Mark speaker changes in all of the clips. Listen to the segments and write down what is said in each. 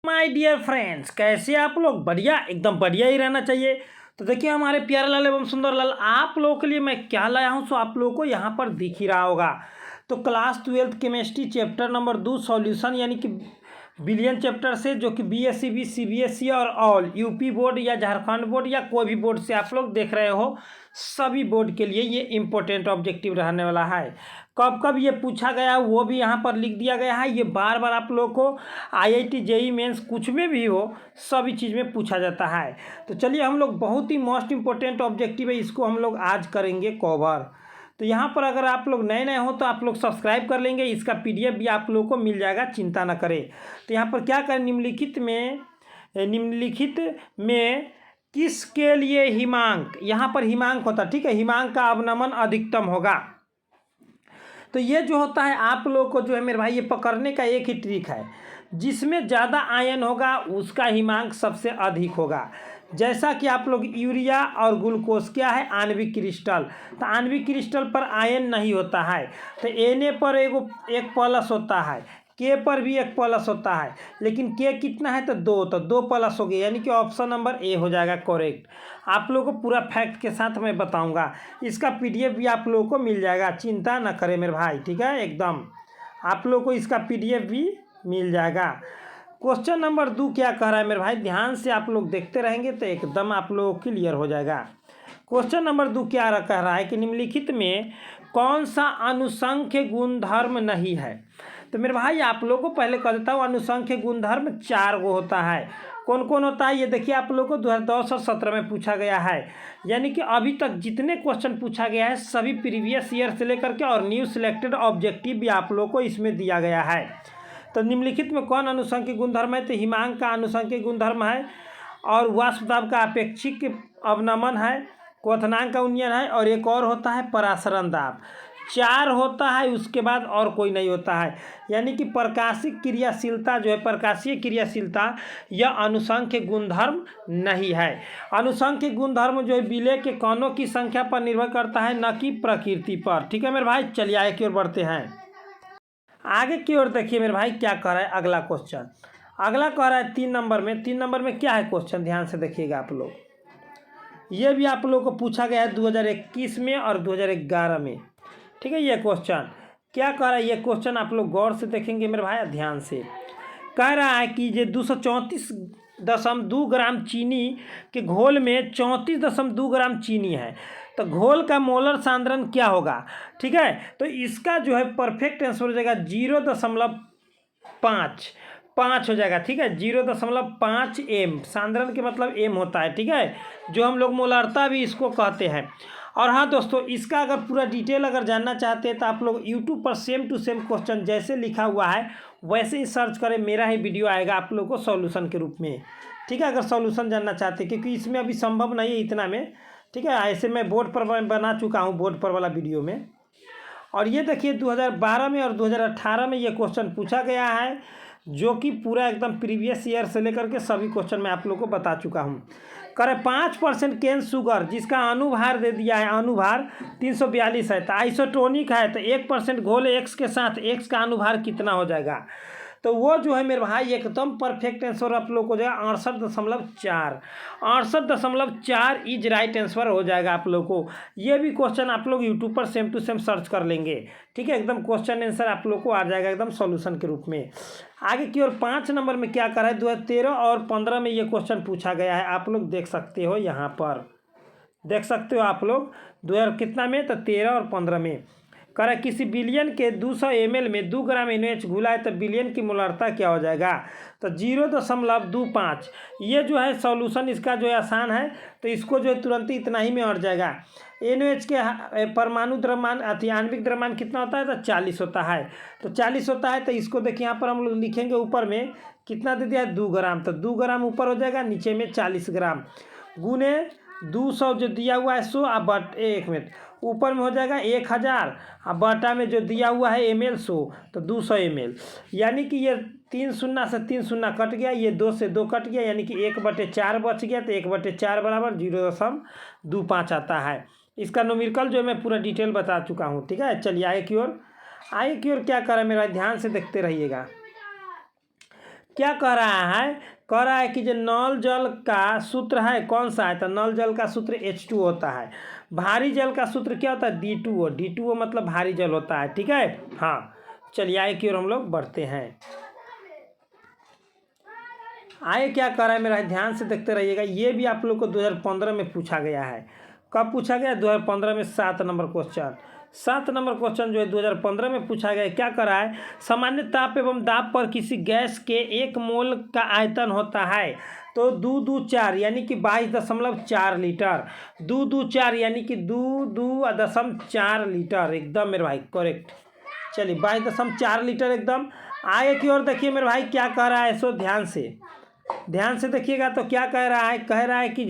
Speaker 1: My dear friends, कैसे आप लोग? बढ़िया, एकदम बढ़िया ही रहना चाहिए। तो देखिए हमारे प्यारे लाल एवं सुंदर लाल आप लोगों के लिए मैं क्या लाया हूँ, सो आप लोगों को यहाँ पर दिख ही रहा होगा। तो class 12 chemistry chapter number 2 solution यानी कि बिलियन चैप्टर से, जो कि BSc CBSE और ऑल यूपी बोर्ड या झारखंड बोर्ड या कोई भी बोर्ड से आप लोग देख रहे हो, सभी बोर्ड के लिए ये इम्पोर्टेंट ऑब्जेक्टिव रहने वाला है। कब कब ये पूछा गया वो भी यहाँ पर लिख दिया गया है। ये बार बार आप लोगों को IIT JEE मेंस कुछ में भी हो, सभी चीज़ में पूछा जाता है। तो चलिए हम लोग बहुत ही मोस्ट इम्पोर्टेंट ऑब्जेक्टिव है, इसको हम लोग आज करेंगे कवर। तो यहाँ पर अगर आप लोग नए नए हो तो आप लोग सब्सक्राइब कर लेंगे, इसका PDF भी आप लोगों को मिल जाएगा, चिंता ना करें। तो यहाँ पर क्या करें, निम्नलिखित में किसके लिए हिमांक, यहाँ पर हिमांक होता है, ठीक है, हिमांक का अवनमन अधिकतम होगा। तो ये जो होता है आप लोगों को जो है मेरे भाई, ये पकड़ने का एक ही ट्रिक है, जिसमें ज़्यादा आयन होगा उसका हिमांक सबसे अधिक होगा। जैसा कि आप लोग यूरिया और ग्लूकोज क्या है, आणविक क्रिस्टल। तो आणविक क्रिस्टल पर आयन नहीं होता है, तो Na पर एक प्लस होता है, K पर भी एक प्लस होता है, लेकिन K कितना है तो 2, तो 2 प्लस हो गया, यानी कि ऑप्शन नंबर A हो जाएगा करेक्ट। आप लोगों को पूरा फैक्ट के साथ मैं बताऊंगा, इसका PDF भी आप लोगों को मिल जाएगा, चिंता ना करें मेरे भाई, ठीक है, एकदम आप लोगों को इसका PDF भी मिल जाएगा। क्वेश्चन नंबर 2 क्या कह रहा है मेरे भाई, ध्यान से आप लोग देखते रहेंगे तो एकदम आप लोगों को क्लियर हो जाएगा। क्वेश्चन नंबर 2 क्या कह रहा है कि निम्नलिखित में कौन सा अनुसंख्य गुणधर्म नहीं है। तो मेरे भाई आप लोगों को पहले कह देता हूँ, अनुसंख्य गुणधर्म 4 गो होता है। कौन कौन होता है ये देखिए, आप लोगों को 2010 और 17 में पूछा गया है, यानी कि अभी तक जितने क्वेश्चन पूछा गया है सभी प्रीवियस ईयर से लेकर के और न्यू सिलेक्टेड ऑब्जेक्टिव भी आप लोगों को इसमें दिया गया है। तो निम्नलिखित में कौन अनुसंख्यिक गुणधर्म है, तो हिमांक का अनुसंख्यिक गुणधर्म है, और वाष्प दाब का अपेक्षिक अवनमन है, क्वथनांक का उन्नयन है, और एक और होता है परासरण दाब। 4 होता है, उसके बाद और कोई नहीं होता है। यानी कि प्रकाशीय क्रियाशीलता जो है, प्रकाशीय क्रियाशीलता यह अनुसंख्य गुणधर्म नहीं है। अनुसंख्य गुणधर्म जो है विलय के कणों की संख्या पर निर्भर करता है, न कि प्रकृति पर। ठीक है मेरे भाई, चलिए आगे की ओर बढ़ते हैं। आगे की ओर देखिए मेरे भाई क्या कह रहा है अगला क्वेश्चन। अगला कह रहा है 3 नंबर में। 3 नंबर में क्या है क्वेश्चन, ध्यान से देखिएगा आप लोग। ये भी आप लोगों को पूछा गया है 2021 में और 2011 में, ठीक है। ये क्वेश्चन क्या कह रहा है, ये क्वेश्चन आप लोग गौर से देखेंगे मेरे भाई, ध्यान से। कह रहा है कि ये 234.2 ग्राम चीनी के घोल में 34.2 ग्राम चीनी है, तो घोल का मोलर सांद्रण क्या होगा, ठीक है। तो इसका जो है परफेक्ट आंसर हो जाएगा 0.5 हो जाएगा, ठीक है। 0.5 m, सांद्रण के मतलब m होता है, ठीक है, जो हम लोग मोलरता भी इसको कहते हैं। और हाँ दोस्तों, इसका अगर पूरा डिटेल अगर जानना चाहते हैं तो आप लोग यूट्यूब पर सेम टू सेम क्वेश्चन जैसे लिखा हुआ है वैसे ही सर्च करें, मेरा ही वीडियो आएगा आप लोग को सॉल्यूशन के रूप में, ठीक है। अगर सॉल्यूशन जानना चाहते हैं, क्योंकि इसमें अभी संभव नहीं है इतना में, ठीक है। ऐसे मैं बोर्ड पर बना चुका हूँ, बोर्ड पर वाला वीडियो में। और ये देखिए 2012 में और 2018 में ये क्वेश्चन पूछा गया है, जो कि पूरा एकदम प्रीवियस ईयर से लेकर के सभी क्वेश्चन मैं आप लोगों को बता चुका हूँ। करे 5% केन शुगर जिसका अनुभार दे दिया है, अनुभार 342 है, तो आइसोटोनिक है, तो 1% घोल X के साथ X का अनुभार कितना हो जाएगा, तो वो जो है मेरे भाई एकदम परफेक्ट आंसर आप लोग को हो जाएगा 68.4। 68.4 इज राइट आंसर हो जाएगा आप लोग को। ये भी क्वेश्चन आप लोग यूट्यूब पर सेम टू सेम सर्च कर लेंगे, ठीक है, एकदम क्वेश्चन आंसर आप लोग को आ जाएगा एकदम सॉल्यूशन के रूप में। आगे की ओर 5 नंबर में क्या कर रहा है, 2013 और 15 में ये क्वेश्चन पूछा गया है, आप लोग देख सकते हो, यहाँ पर देख सकते हो आप लोग 2000 कितना में, तो 13 और 15 में। कह किसी बिलियन के 200 ml में 2 ग्राम NaOH घुला है, तो बिलियन की मोलरता क्या हो जाएगा, तो 0.25। ये जो है सॉल्यूशन इसका जो है आसान है, तो इसको जो है तुरंत ही इतना ही में और जाएगा। NaOH के परमाणु द्रव्यमान आणविक द्रव्यमान कितना होता है, तो 40 होता है, तो 40 होता है। तो इसको देखिए यहाँ पर हम लोग लिखेंगे, ऊपर में कितना दे दिया है 2 ग्राम, तो 2 ग्राम ऊपर हो जाएगा, नीचे में 40 ग्राम गुने 200 जो दिया हुआ है 100, अब 1 मिनट ऊपर में हो जाएगा 1000, अब बटा में जो दिया हुआ है ml 100, तो 200 ml। यानी कि ये 3 शून्य से 3 शून्य कट गया, ये 2 से 2 कट गया, यानी कि 1/4 बच गया, तो 1/4 बराबर 0.25 आता है। इसका न्यूमेरिकल जो मैं पूरा डिटेल बता चुका हूँ, ठीक है। चलिए आगे की ओर क्या कर रहा है मेरा, ध्यान से देखते रहिएगा। क्या कह रहा है, कह रहा है कि जो नल जल का सूत्र है कौन सा है, तो नल जल का सूत्र H2 होता है। भारी जल का सूत्र क्या होता है, D2O। D2O मतलब भारी जल होता है, ठीक है। हाँ, चलिए आगे की ओर हम लोग बढ़ते हैं। आगे क्या कर रहा है मेरा, ध्यान से देखते रहिएगा। ये भी आप लोग को 2015 में पूछा गया है। कब पूछा गया, 2015 में 7 नंबर क्वेश्चन। 7 नंबर क्वेश्चन जो है 2015 में पूछा गया। क्या कर रहा है, सामान्य ताप एवं दाब पर किसी गैस के 1 मोल का आयतन होता है तो 224 यानी कि 22.4 लीटर। 224 यानी कि 2.4 लीटर, एकदम मेरे भाई करेक्ट। चलिए 22.4 लीटर एकदम। आगे की ओर देखिए मेरे भाई क्या कह रहा है, सो ध्यान से देखिएगा। तो क्या कह रहा है, कह रहा है कि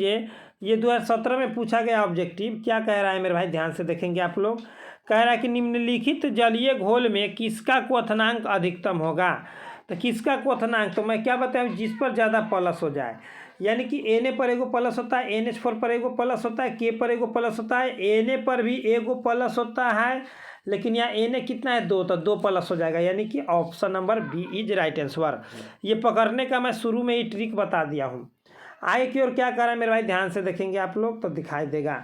Speaker 1: ये 2017 में पूछा गया ऑब्जेक्टिव। क्या कह रहा है मेरे भाई, ध्यान से देखेंगे आप लोग। कह रहा है कि निम्नलिखित जलीय घोल में किसका क्वथनांक अधिकतम होगा। तो किसका क्वथनांक, तो मैं क्या बताऊँ, जिस पर ज़्यादा प्लस हो जाए, यानी कि Na पर एगो प्लस होता है, NH4 पर एगो प्लस होता है, K पर एगो प्लस होता है, Na पर भी एगो प्लस होता है, लेकिन यहाँ Na कितना है, 2, तो 2 प्लस हो जाएगा, यानी कि option number B is right answer. ये पकड़ने का मैं शुरू में ही ट्रिक बता दिया हूँ। आगे की ओर क्या कर रहा है मेरे भाई, ध्यान से देखेंगे आप लोग तो दिखाई देगा।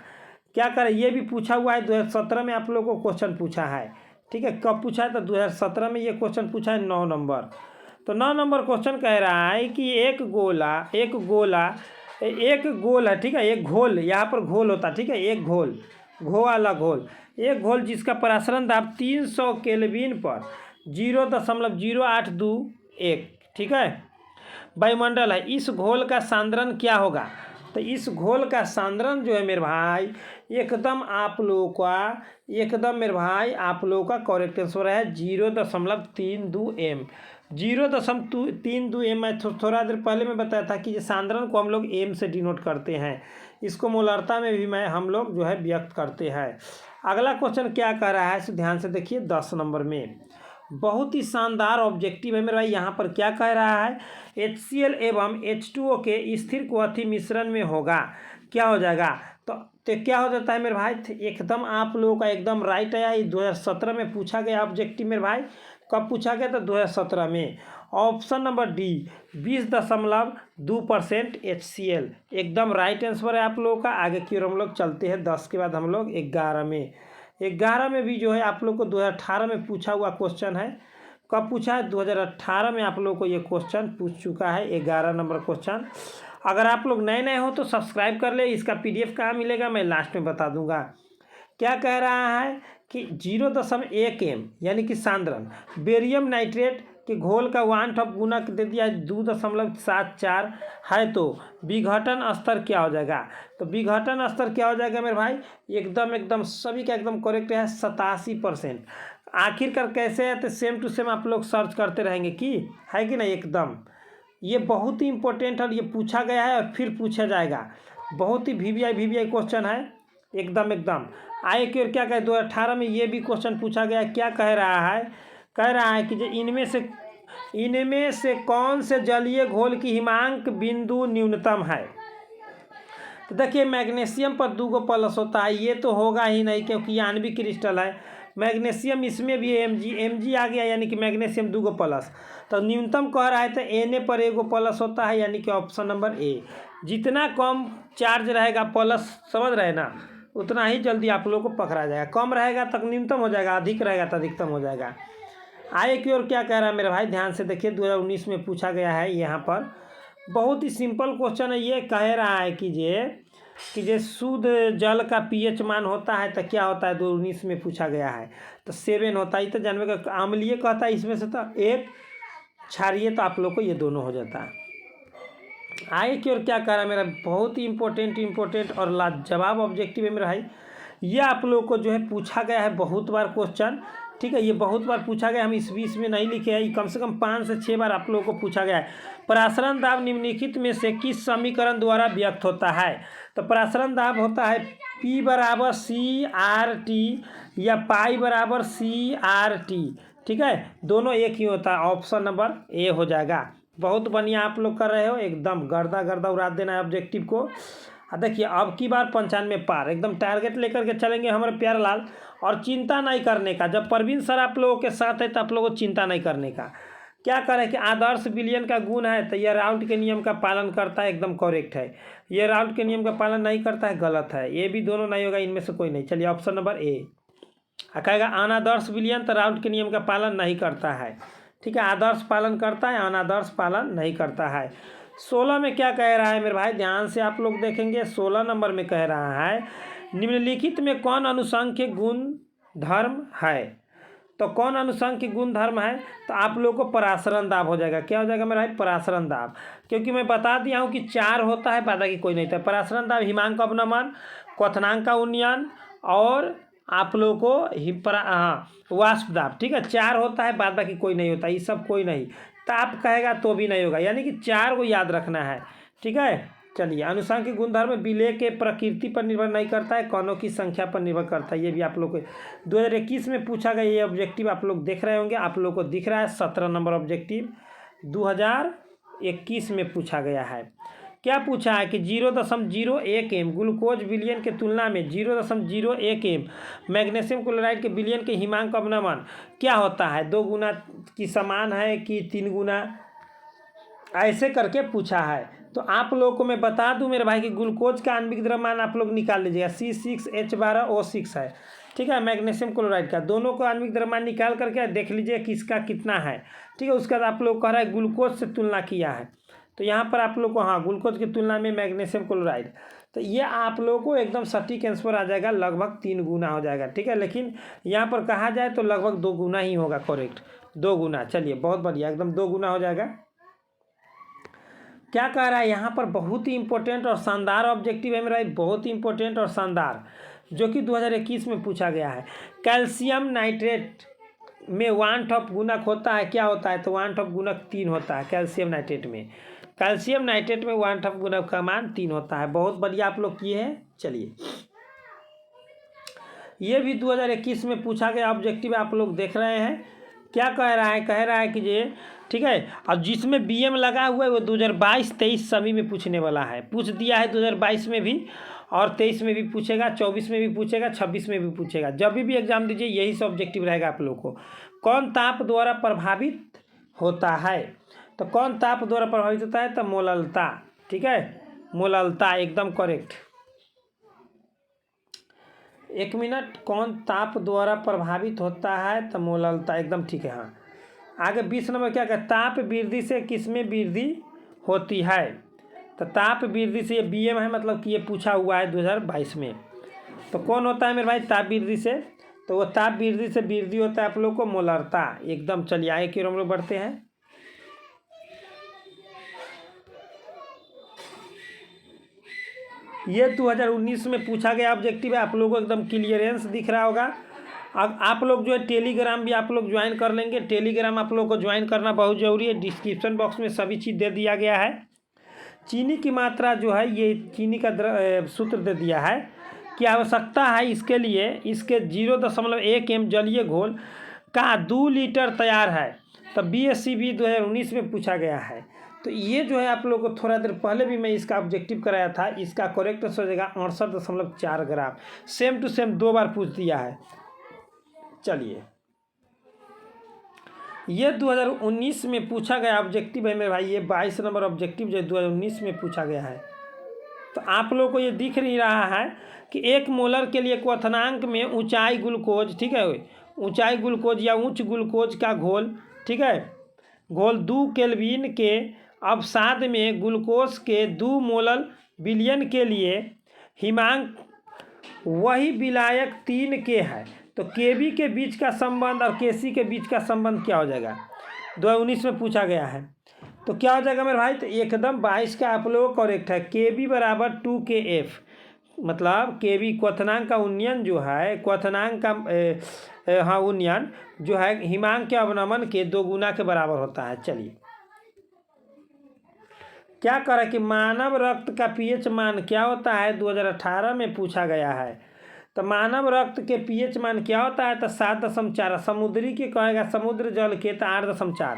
Speaker 1: क्या करें, ये भी पूछा हुआ है 2017 में आप लोगों को क्वेश्चन पूछा है, ठीक है। कब पूछा है, तो 2017 में ये क्वेश्चन पूछा है 9 नंबर। तो 9 नंबर क्वेश्चन कह रहा है कि एक गोल है, ठीक है। एक घोल, यहाँ पर घोल होता है, ठीक है। एक घोल, एक घोल जिसका प्रसारण दाब 300 केल्विन पर 0.0821, ठीक है, वायुमंडल है। इस घोल का सांद्रण क्या होगा, तो इस घोल का सांद्रण जो है मेरे भाई एकदम आप लोगों का करेक्ट आंसर है 0.32 m। 0.32 m। मैं थोड़ा देर पहले मैं बताया था कि ये सांद्रण को हम लोग m से डिनोट करते हैं, इसको मोलरता में भी हम लोग जो है व्यक्त करते हैं। अगला क्वेश्चन क्या कह रहा है, ध्यान से देखिए। 10 नंबर में बहुत ही शानदार ऑब्जेक्टिव है मेरे भाई। यहाँ पर क्या कह रहा है, HCl एवं H2O के स्थिर क्वथी मिश्रण में होगा, क्या हो जाएगा, तो क्या हो जाता है मेरे भाई, एकदम आप लोगों का एकदम राइट आया। 2017 में पूछा गया ऑब्जेक्टिव मेरे भाई। कब पूछा गया, तो 2017 में। ऑप्शन नंबर डी 20.2% HCl, एकदम राइट आंसर है आप लोगों का। आगे की ओर हम लोग चलते हैं। 10 के बाद हम लोग 11 में भी जो है आप लोग को 2018 में पूछा हुआ क्वेश्चन है। कब पूछा है, 2018 में आप लोग को ये क्वेश्चन पूछ चुका है, 11 नंबर क्वेश्चन। अगर आप लोग नए हो तो सब्सक्राइब कर ले। इसका PDF कहाँ मिलेगा, मैं लास्ट में बता दूंगा। क्या कह रहा है कि 0.1 m यानी कि सांद्रण बेरियम नाइट्रेट के घोल का 1/2 गुणक दे दिया 2.74 है, तो विघटन स्तर क्या हो जाएगा, तो विघटन स्तर क्या हो जाएगा मेरे भाई, एकदम सभी का एकदम करेक्ट है 87%। आखिरकार कैसे है, तो सेम टू सेम आप लोग सर्च करते रहेंगे कि है कि नहीं, एकदम ये बहुत ही इंपॉर्टेंट है। ये पूछा गया है और फिर पूछा जाएगा, बहुत ही VVI क्वेश्चन है एकदम। आगे की ओर क्या कहे, 2018 में ये भी क्वेश्चन पूछा गया। क्या कह रहा है कि जो इनमें से कौन से जलीय घोल की हिमांक बिंदु न्यूनतम है। तो देखिए मैग्नीशियम पर 2 प्लस होता है, ये तो होगा ही नहीं क्योंकि आणविक क्रिस्टल है। मैग्नीशियम इसमें भी Mg आ गया, यानी कि मैग्नीशियम 2 प्लस। तो न्यूनतम कह रहा है तो Na पर 1 प्लस होता है, यानी कि ऑप्शन नंबर ए। जितना कम चार्ज रहेगा प्लस, समझ रहे ना, उतना ही जल्दी आप लोगों को पकड़ा जाएगा। कम रहेगा तक न्यूनतम हो जाएगा, अधिक रहेगा तो अधिकतम हो जाएगा। आगे की ओर क्या कह रहा है मेरे भाई, ध्यान से देखिए। 2019 में पूछा गया है। यहाँ पर बहुत ही सिंपल क्वेश्चन है। ये कह रहा है कि जे शुद्ध जल का pH मान होता है तो क्या होता है, 2019 में पूछा गया है, तो 7 होता है। तो जानवे का अम्लीय कहता है, इसमें से तो 1 क्षारीय, तो आप लोग को ये दोनों हो जाता है। आगे की ओर क्या कह रहा है मेरा, बहुत ही इंपॉर्टेंट और लाजवाब ऑब्जेक्टिव है मेरा भाई। ये आप लोग को जो है पूछा गया है बहुत बार क्वेश्चन, ठीक है। ये बहुत बार पूछा गया, हम इस बीच में नहीं लिखे हैं, कम से कम 5 से 6 बार आप लोगों को पूछा गया है। प्रसारण दाब निम्नलिखित में से किस समीकरण द्वारा व्यक्त होता है, तो प्रसारण दाब होता है P = CRT या पाई = CRT, ठीक है। दोनों एक ही होता है, ऑप्शन नंबर ए हो जाएगा। बहुत बढ़िया आप लोग कर रहे हो, एकदम गर्दा उड़ा देना है ऑब्जेक्टिव को। देखिए अब की बार 95 पार, एकदम टारगेट लेकर के चलेंगे हमारे प्यारे लाल। और चिंता नहीं करने का, जब परवीन सर आप लोगों के साथ है तो आप लोगों को चिंता नहीं करने का। क्या करें कि आदर्श विलयन का गुण है, तो यह राउल्ट के नियम का पालन करता है, एकदम करेक्ट है। ये राउल्ट के नियम का पालन नहीं करता है, गलत है। ये भी दोनों नहीं होगा, इनमें से कोई नहीं। चलिए ऑप्शन नंबर ए कहेगा अनादर्श विलयन तो राउल्ट के नियम का पालन नहीं करता है, ठीक है। आदर्श पालन करता है, अनादर्श पालन नहीं करता है। 16 में क्या कह रहा है मेरे भाई, ध्यान से आप लोग देखेंगे। 16 नंबर में कह रहा है निम्नलिखित में कौन अनुसंख्यक गुण धर्म है। तो कौन अनुसंख्यक गुण धर्म है, तो आप लोगों को परासरण दाब हो जाएगा। क्या हो जाएगा मेरा भाई, परासरण दाब। क्योंकि मैं बता दिया हूँ कि 4 होता है, बाकी कोई नहीं था। परासरण दाब, हिमांक अवनमन, क्वथनांक का उन्नयन और आप लोगों को वाष्प दाब, ठीक है। 4 होता है, बाद बाकी कोई नहीं होता। ये सब कोई नहीं, ताप कहेगा तो भी नहीं होगा, यानी कि 4 को याद रखना है, ठीक है। चलिए अनुसंख्यक गुणधर्म विलय के प्रकृति पर निर्भर नहीं करता है, कणों की संख्या पर निर्भर करता है। ये भी आप लोग को 2021 में पूछा गया। ये ऑब्जेक्टिव आप लोग देख रहे होंगे, आप लोग को दिख रहा है 17 नंबर ऑब्जेक्टिव 2021 में पूछा गया है। क्या पूछा है कि 0.01 एम ग्लूकोज विलयन के तुलना में 0.01 एम मैग्नीशियम क्लोराइड के विलयन के हिमांक अवनमन क्या होता है, 2 गुना की समान है कि 3 गुना, ऐसे करके पूछा है। तो आप लोगों को मैं बता दूं मेरे भाई कि ग्लूकोज का आणविक द्रव्यमान आप लोग निकाल लीजिएगा, C6H12O6 है, ठीक है। मैग्नीशियम क्लोराइड का दोनों का आणविक द्रव्यमान निकाल करके देख लीजिए किसका कितना है, ठीक है। उसके बाद आप लोग कह रहा है ग्लूकोज से तुलना किया है, तो यहाँ पर आप लोग को ग्लूकोज की तुलना में मैग्नीशियम क्लोराइड, तो ये आप लोगों को एकदम सटीक आंसर आ जाएगा, लगभग 3 गुना हो जाएगा, ठीक है। लेकिन यहाँ पर कहा जाए तो लगभग 2 गुना ही होगा, करेक्ट 2 गुना। चलिए बहुत बढ़िया, एकदम 2 गुना हो जाएगा। क्या कह रहा है यहाँ पर, बहुत ही इंपॉर्टेंट और शानदार ऑब्जेक्टिव है मेरा, बहुत ही इंपॉर्टेंट और शानदार, जो कि 2021 में पूछा गया है। कैल्शियम नाइट्रेट में वांट ऑफ गुणक होता है, क्या होता है, तो वांट ऑफ गुणक 3 होता है कैल्शियम नाइट्रेट में। कैल्शियम नाइट्रेट में वांट ऑफ गुणक का मान 3 होता है। बहुत बढ़िया आप लोग किए हैं। चलिए ये भी 2021 में पूछा गया ऑब्जेक्टिव आप लोग देख रहे हैं। क्या कह रहा है, कह रहा है कि ये ठीक है, और जिसमें BM लगा हुआ है वो 2022-23 सभी में पूछने वाला है। पूछ दिया है 2022 में भी, और 23 में भी पूछेगा, 24 में भी पूछेगा, 26 में भी पूछेगा। जब भी एग्जाम दीजिए यही सब ऑब्जेक्टिव रहेगा आप लोग को। कौन ताप द्वारा प्रभावित होता है, तो कौन ताप द्वारा प्रभावित होता है, तो मोललता, ठीक है, मोललता एकदम करेक्ट। 1 मिनट, कौन ताप द्वारा प्रभावित होता है, तो मोललता एकदम ठीक है। आगे 20 नंबर क्या कहता है, ताप वृद्धि से किसमें वृद्धि होती है, तो ताप वृद्धि से, ये BM है, मतलब कि ये पूछा हुआ है 2022 में। तो कौन होता है मेरे भाई ताप वृद्धि से, तो वो ताप वृद्धि से वृद्धि होता है आप लोग को मोलरता एकदम। चलिए आगे की ओर हम लोग बढ़ते हैं। ये 2019 में पूछा गया ऑब्जेक्टिव है, आप लोगों को एकदम क्लियरेंस दिख रहा होगा। अब आप लोग जो है टेलीग्राम भी आप लोग ज्वाइन कर लेंगे। टेलीग्राम आप लोग को ज्वाइन करना बहुत ज़रूरी है। डिस्क्रिप्शन बॉक्स में सभी चीज़ दे दिया गया है। चीनी की मात्रा जो है, ये चीनी का सूत्र दे दिया है कि आवश्यकता है इसके लिए, इसके 0.1 एम जलीय घोल का 2 लीटर तैयार है। तो BSCB 2019 में पूछा गया है। तो ये जो है आप लोग को थोड़ा देर पहले भी मैं इसका ऑब्जेक्टिव कराया था। इसका करेक्ट हो जाएगा 68.4 ग्राम। सेम टू सेम 2 बार पूछ दिया है। चलिए ये 2019 में पूछा गया ऑब्जेक्टिव है मेरे भाई। ये 22 नंबर ऑब्जेक्टिव जो 2019 में पूछा गया है। तो आप लोग को ये दिख नहीं रहा है कि 1 मोलर के लिए क्वथनांक में ऊंचाई ग्लूकोज, ठीक है, ऊंचाई ग्लूकोज या उच्च ग्लूकोज का घोल, ठीक है, घोल 2 केल्विन के अवसाद में ग्लूकोज के 2 मोलर विलयन के लिए हिमांक वही विलायक 3 के है। तो KB के बीच का संबंध और KC के बीच का संबंध क्या हो जाएगा, 2019 में पूछा गया है। तो क्या हो जाएगा मेरे भाई, तो एकदम 22 का आप लोग करेक्ट है। KB बराबर 2KF, मतलब KB क्वथनांक का उन्नयन जो है, क्वथनांक का उन्नयन जो है हिमांक के अवनमन के 2 गुना के बराबर होता है। चलिए क्या करें कि मानव रक्त का pH मान क्या होता है, 2018 में पूछा गया है। तो मानव रक्त के pH मान क्या होता है, तो 7.4। समुद्री के कहेगा, समुद्र जल के तो 8.4।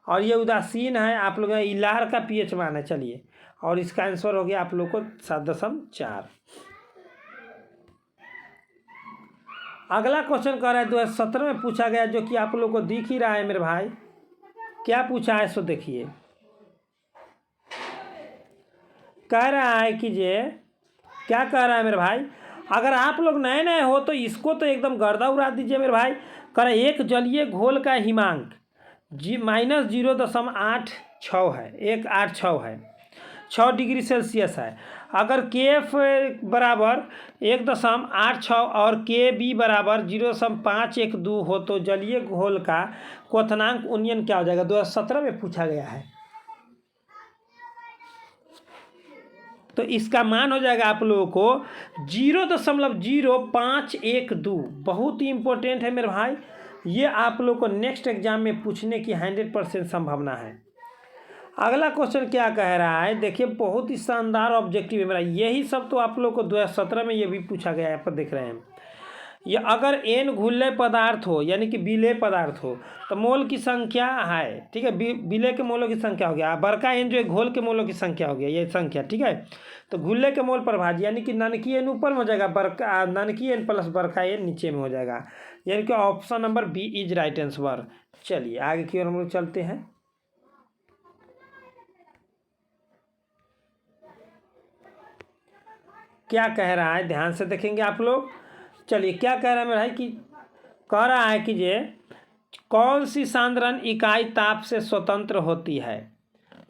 Speaker 1: और ये उदासीन है आप लोग, इलार का pH मान है। चलिए, और इसका आंसर हो गया आप लोग को 7.4। अगला क्वेश्चन कर रहा है 2017 में पूछा गया, जो कि आप लोग को दिख ही रहा है मेरे भाई। क्या पूछा है सो देखिए। कह रहा है कि जे क्या कह रहा है मेरे भाई, अगर आप लोग नए नए हो तो इसको तो एकदम गर्दा उड़ा दीजिए मेरे भाई। कह रहा है एक जलीय घोल का हिमांक -0.86 है, 186 है, 6 डिग्री सेल्सियस है। अगर के एफ बराबर 1.86 और के बी बराबर 0.512 हो तो जलीय घोल का क्वथनांक उन्नयन क्या हो जाएगा। 2017 में पूछा गया है। तो इसका मान हो जाएगा आप लोगों को 0.0512। बहुत ही इंपॉर्टेंट है मेरे भाई, ये आप लोग को नेक्स्ट एग्जाम में पूछने की 100% संभावना है। अगला क्वेश्चन क्या कह रहा है देखिए, बहुत ही शानदार ऑब्जेक्टिव है मेरा। यही सब तो आप लोग को 2017 में ये भी पूछा गया है, यहाँ पर देख रहे हैं। ये अगर एन घुल्ले पदार्थ हो यानी कि विलेय पदार्थ हो तो मोल की संख्या है, ठीक है, विलेय के मोलों की संख्या हो गया, बड़का एन जो है घोल के मोलों की संख्या हो गया, ये संख्या, ठीक है। तो घुल्ले के मोल पर भाज्य यानी कि नानकी एन ऊपर में हो जाएगा, बड़का नानकी एन प्लस बड़का एन नीचे में हो जाएगा, यानी कि option number B is right answer. चलिए आगे की ओर हम लोग चलते हैं। क्या कह रहा है ध्यान से देखेंगे आप लोग। चलिए क्या कह रहा है मेरा भाई कि कह रहा है कि ये कौन सी सांद्रण इकाई ताप से स्वतंत्र होती है।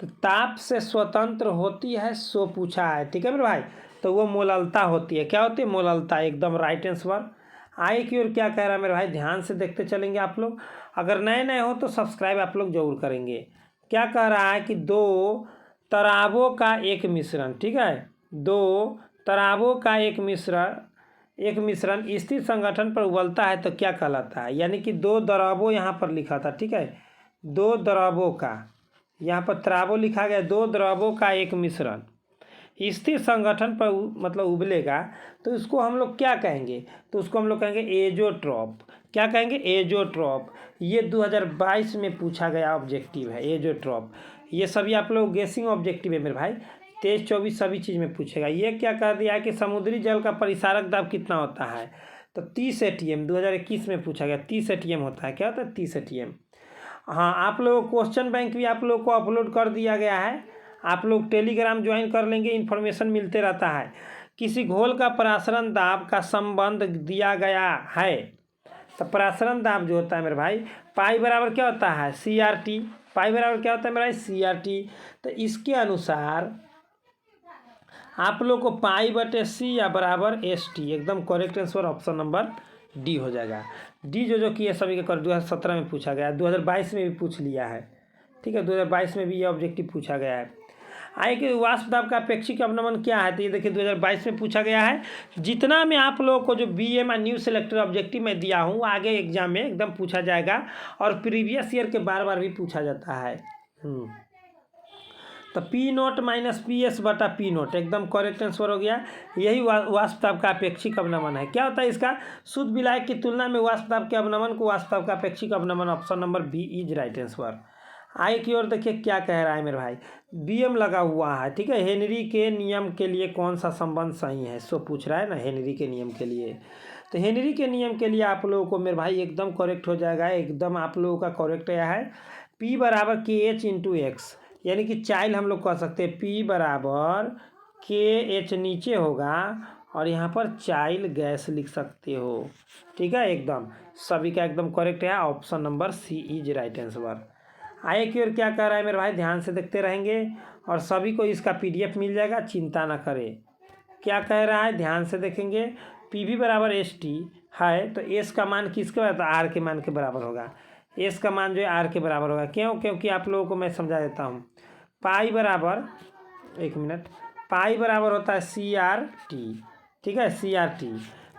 Speaker 1: तो ताप से स्वतंत्र होती है सो पूछा है, ठीक है मेरे भाई। तो वो मोललता होती है। क्या होती है? मोललता, एकदम राइट आंसर। आगे की ओर क्या कह रहा है मेरे भाई, ध्यान से देखते चलेंगे आप लोग। अगर नए नए हो तो सब्सक्राइब आप लोग जरूर करेंगे। क्या कह रहा है कि दो तराबों का एक मिश्रण, ठीक है, दो तराबों का एक मिश्रण स्थिर संगठन पर उबलता है तो क्या कहलाता है। यानी कि दो दराबों यहाँ पर लिखा था, ठीक है, दो दराबों का, यहाँ पर तराबों लिखा गया, दो द्रवों का एक मिश्रण स्थिर संगठन पर मतलब उबलेगा तो उसको हम लोग क्या कहेंगे। तो उसको हम लोग कहेंगे एजोट्रॉप। क्या कहेंगे? एजोट्रॉप। ये 2022 में पूछा गया ऑब्जेक्टिव है एजोट्रॉप। ये सभी आप लोग गेसिंग ऑब्जेक्टिव है मेरे भाई, 23-24 सभी चीज़ में पूछेगा। ये क्या कर दिया है कि समुद्री जल का परिसारक दाब कितना होता है, तो 30 ATM 2021 में पूछा गया। 30 ATM होता है। क्या होता है? 30 ATM। हाँ, आप लोग क्वेश्चन बैंक भी आप लोग को अपलोड कर दिया गया है। आप लोग टेलीग्राम ज्वाइन कर लेंगे, इन्फॉर्मेशन मिलते रहता है। किसी घोल का परासरण दाब का संबंध दिया गया है, तो परासरण दाब जो होता है मेरे भाई, पाई बराबर क्या होता है? CRT। पाई बराबर क्या होता है मेरा भाई? CRT। तो इसके अनुसार आप लोग को पाई बटे सी या बराबर ST, एकदम correct answer option number D हो जाएगा। डी जो कि ये सभी का कर 2017 में पूछा गया है, 2022 में भी पूछ लिया है, ठीक है, 2022 में भी ये ऑब्जेक्टिव पूछा गया है। आए कि वाष्प दाब का अपेक्षिक अवनमन क्या है, तो ये देखिए 2022 में पूछा गया है। जितना मैं आप लोगों को जो BM न्यू सेलेक्टेड ऑब्जेक्टिव में दिया हूँ, आगे एग्जाम में एकदम पूछा जाएगा और प्रीवियस ईयर के बार बार भी पूछा जाता है। तो P0 - PS बटा P0 एकदम करेक्ट आंसर हो गया। यही वाष्प दाब का अपेक्षिक अवनमन है। क्या होता है इसका? शुद्ध विलायक की तुलना में वाष्प दाब के अवनमन को वाष्प दाब का अपेक्षिक अवनमन, option number B is right answer. आगे की ओर देखिए क्या कह रहा है मेरे भाई, BM लगा हुआ है, ठीक है। हेनरी के नियम के लिए कौन सा संबंध सही है, सो पूछ रहा है ना, हेनरी के नियम के लिए। तो हेनरी के नियम के लिए आप लोगों को मेरे भाई एकदम करेक्ट हो जाएगा, एकदम आप लोगों का करेक्ट आया है। P बराबर KH × X, यानी कि चाइल हम लोग कह सकते हैं P बराबर KH नीचे होगा और यहाँ पर चाइल गैस लिख सकते हो, ठीक है। एकदम सभी का एकदम करेक्ट है, option number C is right answer. आगे की ओर क्या कह रहा है मेरे भाई, ध्यान से देखते रहेंगे और सभी को इसका PDF मिल जाएगा, चिंता ना करें। क्या कह रहा है ध्यान से देखेंगे, PV बराबर ST है तो S का मान किसके बराबर? तो R के मान के बराबर होगा। S का मान जो है R के बराबर होगा। क्यों? क्योंकि आप लोगों को मैं समझा देता हूँ। पाई बराबर, एक मिनट, पाई बराबर होता है CRT, ठीक है, CRT।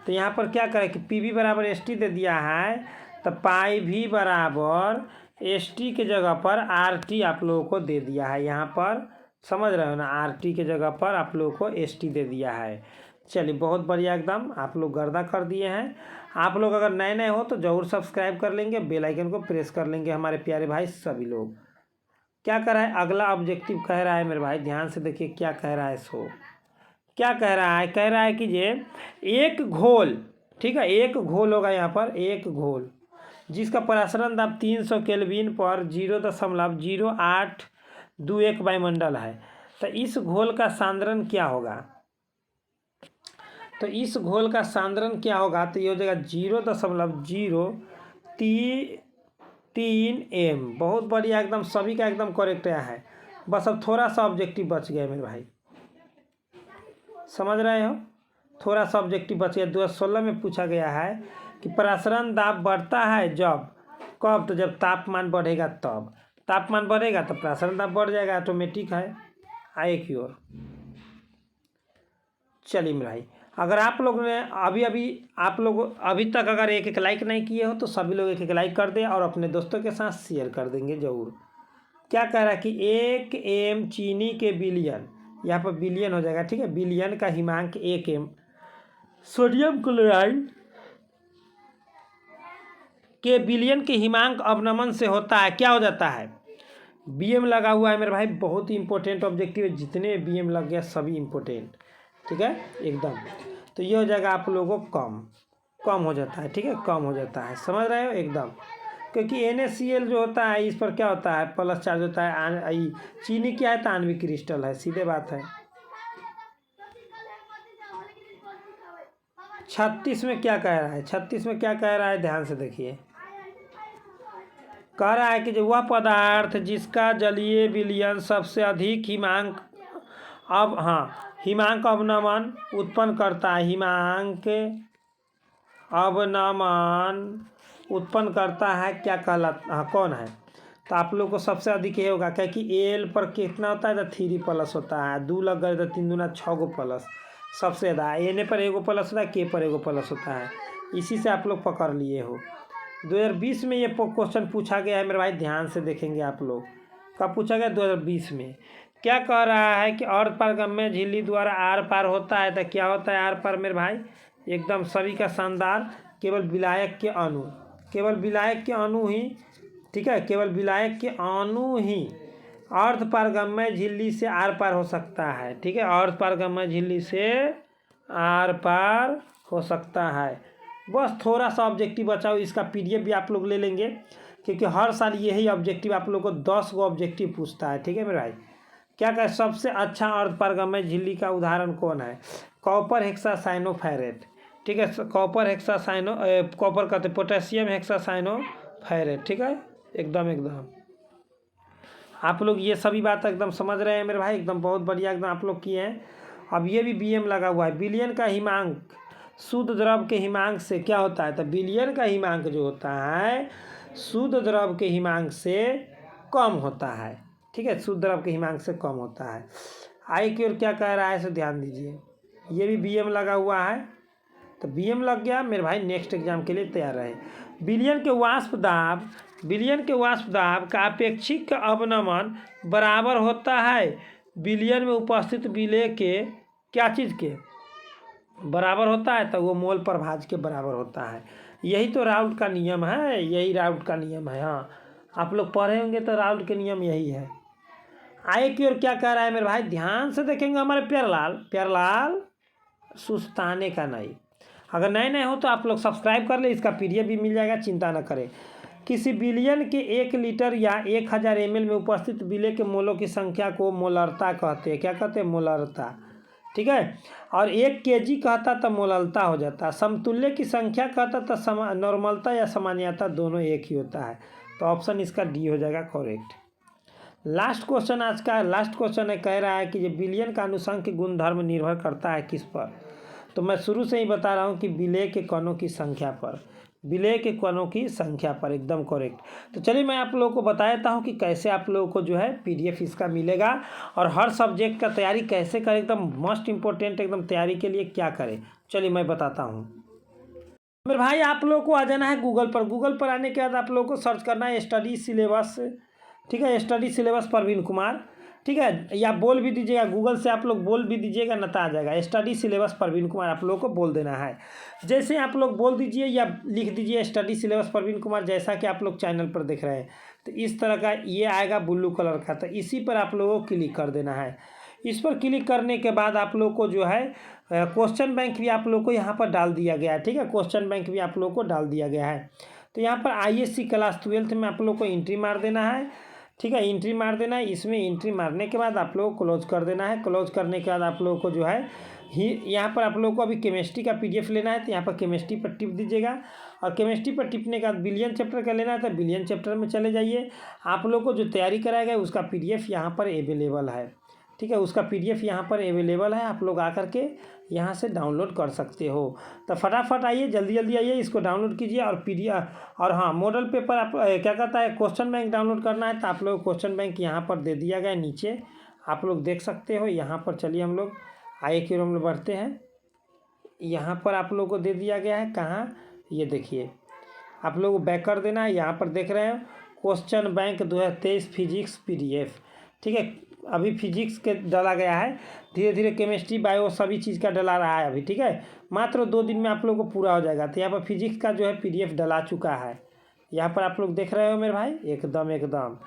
Speaker 1: तो यहाँ पर क्या करें कि PV बराबर ST दे दिया है, तो पाई भी बराबर ST के जगह पर RT आप लोगों को दे दिया है। यहाँ पर समझ रहे हो ना, RT के जगह पर आप लोगों को ST दे दिया है। चलिए बहुत बढ़िया, एकदम आप लोग गर्दा कर दिए हैं। आप लोग अगर नए नए हो तो ज़रूर सब्सक्राइब कर लेंगे, बेल आइकन को प्रेस कर लेंगे हमारे प्यारे भाई सभी लोग। क्या कह रहा है अगला ऑब्जेक्टिव, कह रहा है मेरे भाई, ध्यान से देखिए क्या कह रहा है। सो क्या कह रहा है? कह रहा है कि ये एक घोल, ठीक है, एक घोल होगा यहाँ पर, एक घोल जिसका प्रसारण दाब 300 केल्विन पर 0.0821 वायुमंडल है। तो इस घोल का सांद्रण क्या होगा? तो इस घोल का सांद्रण क्या होगा? तो ये हो जाएगा 0.03 m। बहुत बढ़िया, एकदम सभी का एकदम करेक्ट आया है। बस अब थोड़ा सा ऑब्जेक्टिव बच गया मेरे भाई, समझ रहे हो? थोड़ा सा ऑब्जेक्टिव बच गया। 2016 में पूछा गया है कि प्रसारण दाब बढ़ता है जब, कब? तो जब तापमान बढ़ेगा तब। तापमान बढ़ेगा तो प्रसारण दाब बढ़ जाएगा, ऑटोमेटिक है। आए की ओर चलिए मेरे भाई, अगर आप लोग ने आप लोग अभी तक अगर एक लाइक नहीं किए हो तो सभी लोग एक लाइक कर दें और अपने दोस्तों के साथ शेयर कर देंगे ज़रूर। क्या कह रहा है कि 1 m चीनी के बिलियन, यहाँ पर बिलियन हो जाएगा, ठीक है, बिलियन का हिमांक 1 m सोडियम क्लोराइड के बिलियन के हिमांक अवनमन से होता है, क्या हो जाता है? BM लगा हुआ है मेरे भाई, बहुत ही इंपॉर्टेंट ऑब्जेक्टिव है। जितने BM लग गया सभी इंपॉर्टेंट, ठीक है एकदम। तो ये हो जाएगा आप लोगों को कम हो जाता है, ठीक है, कम हो जाता है, समझ रहे हो एकदम। क्योंकि NaCl जो होता है इस पर क्या होता है? प्लस चार्ज होता है। चीनी क्या है? तो आणविक क्रिस्टल है, सीधे बात है। 36 में क्या कह रहा है? 36 में क्या कह रहा है? ध्यान से देखिए, कह रहा है कि जो वह पदार्थ जिसका जलीय विलयन सबसे अधिक हिमांक अवनमन उत्पन्न करता है, हिमांक अवनमन उत्पन्न करता है, क्या कहलाता? हाँ, कौन है? तो आप लोग को सबसे अधिक ये होगा, क्या कि एल पर कितना होता है? तो 3 प्लस होता है, 2 लग गए तो 3 दूना 6 गो प्लस सबसे ज़्यादा। एन पर 1 प्लस होता है, के पर 1 प्लस होता है। इसी से आप लोग पकड़ लिए हो। 2020 में ये क्वेश्चन पूछा गया है मेरे भाई, ध्यान से देखेंगे आप लोग। कब पूछा गया? 2020 में। क्या कह रहा है कि अर्ध पारगम्य झिल्ली द्वारा आर पार होता है। तो क्या होता है आर पार मेरे भाई? एकदम सभी का शानदार, केवल विलायक के अणु, केवल विलायक के अणु ही, ठीक है, केवल विलायक के अणु ही अर्ध पारगम्य झिल्ली से आर पार हो सकता है, ठीक है, अर्ध पारगम्य झिल्ली से आर पार हो सकता है। बस थोड़ा सा ऑब्जेक्टिव बचाओ, इसका PDF भी आप लोग ले लेंगे, क्योंकि हर साल यही ऑब्जेक्टिव आप लोग को 10 गो ऑब्जेक्टिव पूछता है, ठीक है मेरे भाई। क्या कहे? सबसे अच्छा अर्ध पारगम्य झिल्ली का उदाहरण कौन है? कॉपर हेक्सासाइनोफेरेट, ठीक है, कॉपर कहते पोटेशियम हेक्सासाइनोफेरेट, ठीक है एकदम। आप लोग ये सभी बात एकदम समझ रहे हैं मेरे भाई, एकदम बहुत बढ़िया एकदम आप लोग किए हैं। अब ये भी BM लगा हुआ है। बिलियन का हिमांक शुद्ध द्रव के हिमांक से क्या होता है? तो बिलियन का हिमांक जो होता है शुद्ध द्रव के हिमांक से कम होता है, ठीक है, शुद्ध द्रव के हिमांक से कम होता है। आई की ओर क्या कह रहा है, सो ध्यान दीजिए। ये भी BM लगा हुआ है, तो BM लग गया मेरे भाई, नेक्स्ट एग्जाम के लिए तैयार रहे। बिलियन के वाष्प दाब का अपेक्षिक अवनमन बराबर होता है बिलियन में उपस्थित विलेय के क्या चीज़ के बराबर होता है? तो वो मोल प्रभाज के बराबर होता है। यही तो राउल्ट का नियम है, यही राउल्ट का नियम है। हाँ, आप लोग पढ़े होंगे तो राउल्ट के नियम यही है। आगे की ओर क्या कह रहा है मेरे भाई? ध्यान से देखेंगे हमारे प्यारलाल सुस्ताने का नहीं। अगर नए हो तो आप लोग सब्सक्राइब कर ले, इसका PDF भी मिल जाएगा, चिंता न करें। किसी बिलियन के 1 लीटर या 1000 ml में उपस्थित विलेय के मोलों की संख्या को मोलरता कहते हैं। क्या कहते हैं? मोलरता, ठीक है। और 1 kg कहता तो मोललता हो जाता। समतुल्य की संख्या कहता तो नॉर्मलता या सामान्यता दोनों एक ही होता है। तो ऑप्शन इसका D हो जाएगा करेक्ट। लास्ट क्वेश्चन, आज का लास्ट क्वेश्चन है, कह रहा है कि ये बिलियन का अनुसंख्य गुणधर्म निर्भर करता है किस पर? तो मैं शुरू से ही बता रहा हूँ कि विलेय के कणों की संख्या पर, विलेय के कणों की संख्या पर, एकदम करेक्ट। तो चलिए मैं आप लोगों को बता देता हूँ कि कैसे आप लोगों को जो है PDF इसका मिलेगा और हर सब्जेक्ट का तैयारी कैसे करें, एकदम मोस्ट इम्पोर्टेंट एकदम तैयारी के लिए क्या करें, चलिए मैं बताता हूँ मेरे भाई। आप लोगों को आ जाना है गूगल पर आने के बाद आप लोगों को सर्च करना है स्टडी सिलेबस, ठीक है, स्टडी सिलेबस प्रवीण कुमार, ठीक है, या बोल भी दीजिएगा गूगल से, आप लोग बोल भी दीजिएगा न तो आ जाएगा। स्टडी सिलेबस प्रवीण कुमार आप लोगों को बोल देना है। जैसे आप लोग बोल दीजिए या लिख दीजिए स्टडी सिलेबस प्रवीण कुमार, जैसा कि आप लोग चैनल पर देख रहे हैं, तो इस तरह का ये आएगा ब्लू कलर का, तो इसी पर आप लोगों को क्लिक कर देना है। इस पर क्लिक करने के बाद आप लोग को जो है क्वेश्चन बैंक भी आप लोग को यहाँ पर डाल दिया गया है, ठीक है, क्वेश्चन बैंक भी आप लोग को डाल दिया गया है। तो यहाँ पर ISC क्लास 12 में आप लोग को एंट्री मार देना है, ठीक है, एंट्री मार देना है। इसमें एंट्री मारने के बाद आप लोग को क्लोज कर देना है। क्लोज करने के बाद आप लोगों को जो है यहाँ पर आप लोगों को अभी केमिस्ट्री का PDF लेना है, तो यहाँ पर केमिस्ट्री पर टिप दीजिएगा। और केमिस्ट्री पर टिपने के बाद बिलियन चैप्टर का लेना है, तो बिलियन चैप्टर में चले जाइए। आप लोग को जो तैयारी कराया गया उसका PDF यहाँ पर अवेलेबल है, ठीक है, उसका PDF यहाँ पर अवेलेबल है। आप लोग आकर के यहाँ से डाउनलोड कर सकते हो। तो फटाफट आइए, जल्दी जल्दी आइए, इसको डाउनलोड कीजिए। और PDF और हाँ, मॉडल पेपर आप क्या कहता है, क्वेश्चन बैंक डाउनलोड करना है, तो आप लोग क्वेश्चन बैंक यहाँ पर दे दिया गया नीचे, आप लोग देख सकते हो। यहाँ पर चलिए हम लोग आगे की ओर में बढ़ते हैं। यहाँ पर आप लोग को दे दिया गया है, कहाँ, ये देखिए, आप लोग को बैक कर देना है। यहाँ पर देख रहे हो क्वेश्चन बैंक 2023 फिजिक्स PDF, ठीक है। अभी फिजिक्स के डाला गया है, धीरे धीरे केमिस्ट्री बायो सभी चीज़ का डला रहा है अभी, ठीक है। मात्र 2 दिन में आप लोग को पूरा हो जाएगा। तो यहाँ पर फिजिक्स का जो है PDF डला चुका है। यहाँ पर आप लोग देख रहे हो मेरे भाई, एकदम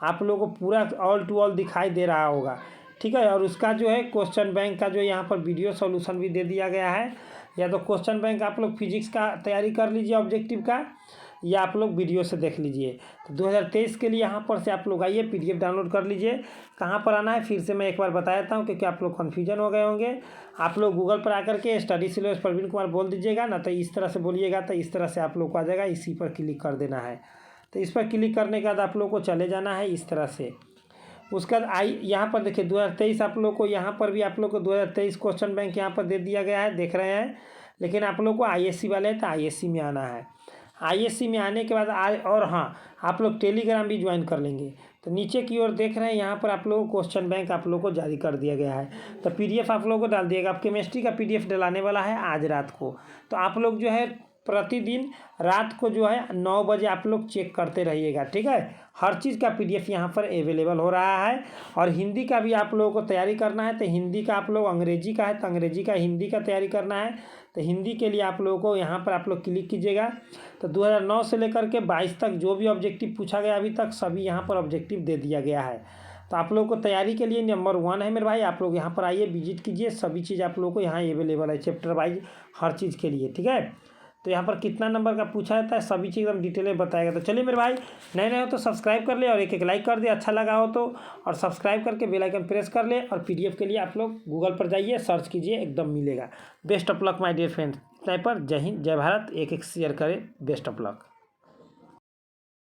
Speaker 1: आप लोग को पूरा ऑल टू ऑल दिखाई दे रहा होगा, ठीक है। और उसका जो है क्वेश्चन बैंक का जो यहाँ पर वीडियो सॉल्यूशन भी दे दिया गया है। या तो क्वेश्चन बैंक आप लोग फिजिक्स का तैयारी कर लीजिए ऑब्जेक्टिव का, या आप लोग वीडियो से देख लीजिए। तो 2023 के लिए यहाँ पर से आप लोग आइए, PDF डाउनलोड कर लीजिए। कहाँ पर आना है फिर से मैं एक बार बता देता हूँ, क्योंकि आप लोग कन्फ्यूजन हो गए होंगे। आप लोग गूगल पर आकर के स्टडी सिलेबस प्रवीण कुमार बोल दीजिएगा ना, तो इस तरह से बोलिएगा, तो इस तरह से आप लोग को आ जाएगा। इसी पर क्लिक कर देना है। तो इस पर क्लिक करने के बाद आप लोग को चले जाना है इस तरह से। उसके बाद यहाँ पर देखिए 2023 आप लोग को, यहाँ पर भी आप लोग को 2023 क्वेश्चन बैंक यहाँ पर दे दिया गया है, देख रहे हैं। लेकिन आप लोग को ISC वाले हैं, तो ISC में आना है। ISC में आने के बाद और हाँ, आप लोग टेलीग्राम भी ज्वाइन कर लेंगे। तो नीचे की ओर देख रहे हैं, यहाँ पर आप लोगों को क्वेश्चन बैंक आप लोग को जारी कर दिया गया है। तो PDF आप लोगों को डाल दिएगा। अब केमिस्ट्री का PDF डलाने वाला है आज रात को। तो आप लोग जो है प्रतिदिन रात को जो है 9 बजे आप लोग चेक करते रहिएगा, ठीक है। हर चीज़ का PDF यहाँ पर अवेलेबल हो रहा है। और हिंदी का भी आप लोगों को तैयारी करना है, तो हिंदी का आप लोग, अंग्रेजी का है तो अंग्रेजी का, हिंदी का तैयारी करना है, तो हिंदी के लिए आप लोगों को यहाँ पर आप लोग क्लिक कीजिएगा। तो 2009 से लेकर के 22 तक जो भी ऑब्जेक्टिव पूछा गया अभी तक, सभी यहाँ पर ऑब्जेक्टिव दे दिया गया है। तो आप लोगों को तैयारी के लिए नंबर 1 है मेरे भाई। आप लोग यहाँ पर आइए, विजिट कीजिए, सभी चीज़ आप लोगों को यहाँ अवेलेबल है, चैप्टर वाइज हर चीज़ के लिए, ठीक है। तो यहाँ पर कितना नंबर का पूछा जाता है, सभी चीज़ एकदम डिटेल में बताएगा। तो चलिए मेरे भाई, नए हो तो सब्सक्राइब कर ले और एक लाइक कर दे, अच्छा लगा हो तो। और सब्सक्राइब करके बेल आइकन प्रेस कर ले। और PDF के लिए आप लोग गूगल पर जाइए, सर्च कीजिए, एकदम मिलेगा। Best of luck my dear friends. Sniper, जय हिंद, जय भारत। एक शेयर करें। Best of luck.